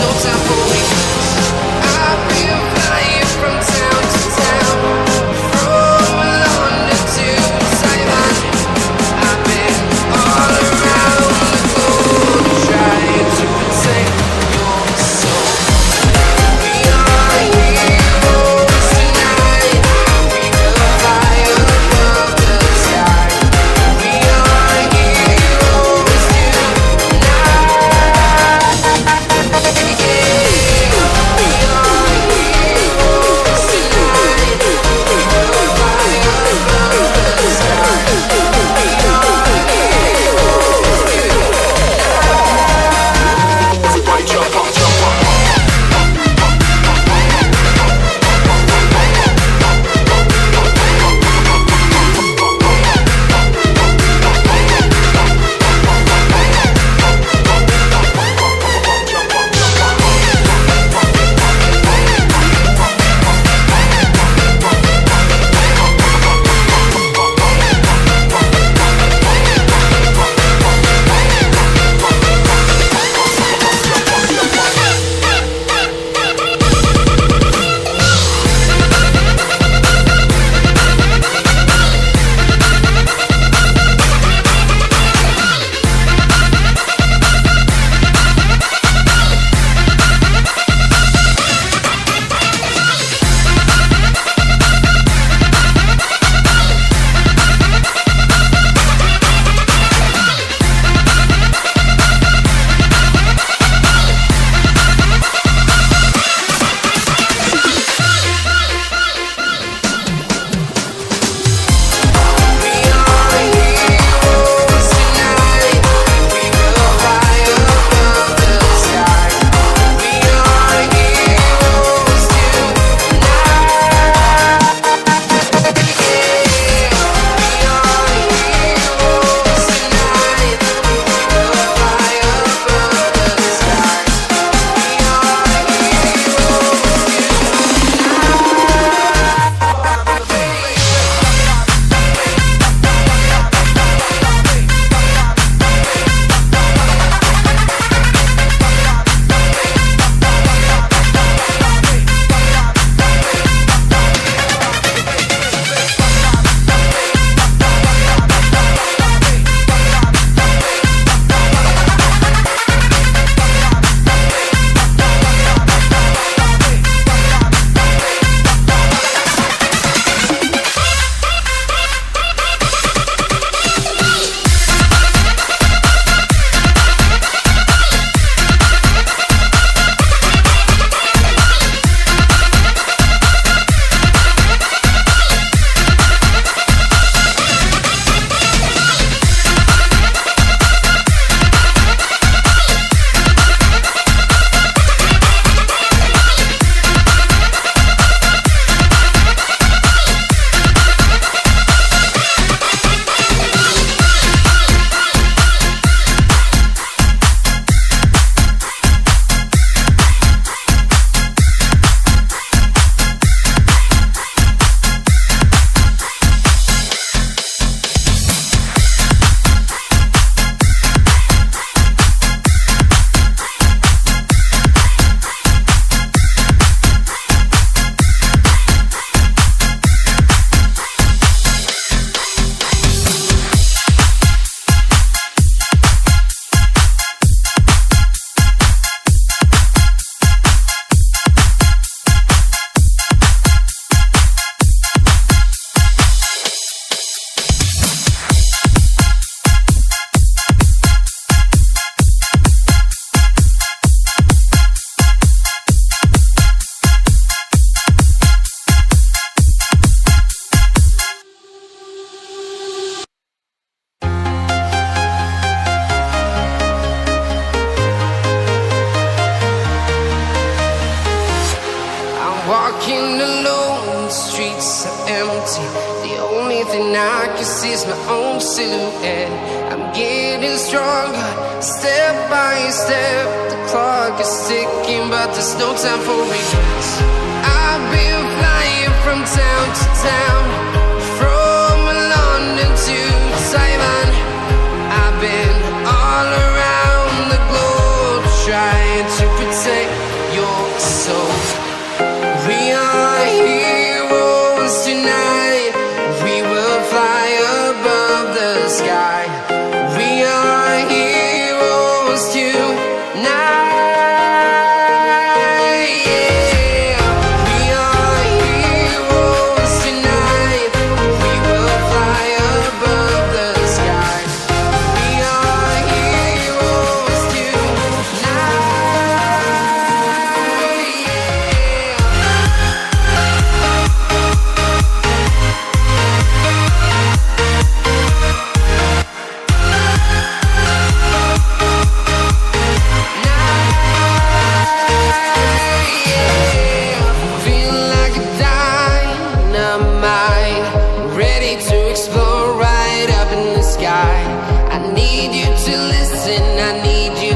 no time for regrets. I've been flying from town to town, from London to Taiwan. I've been all around the globe trying to protect your soul. We are heroes tonight. We will fly above the sky. We are heroes Walking alone, the streets are empty. The only thing I can see is my own silhouette. I'm getting stronger, step by step. The clock is ticking, but there's no time for regrets. I've been flying from town to town, from London to Taiwan. I've been all around the globe trying to protect need you to listen, I need you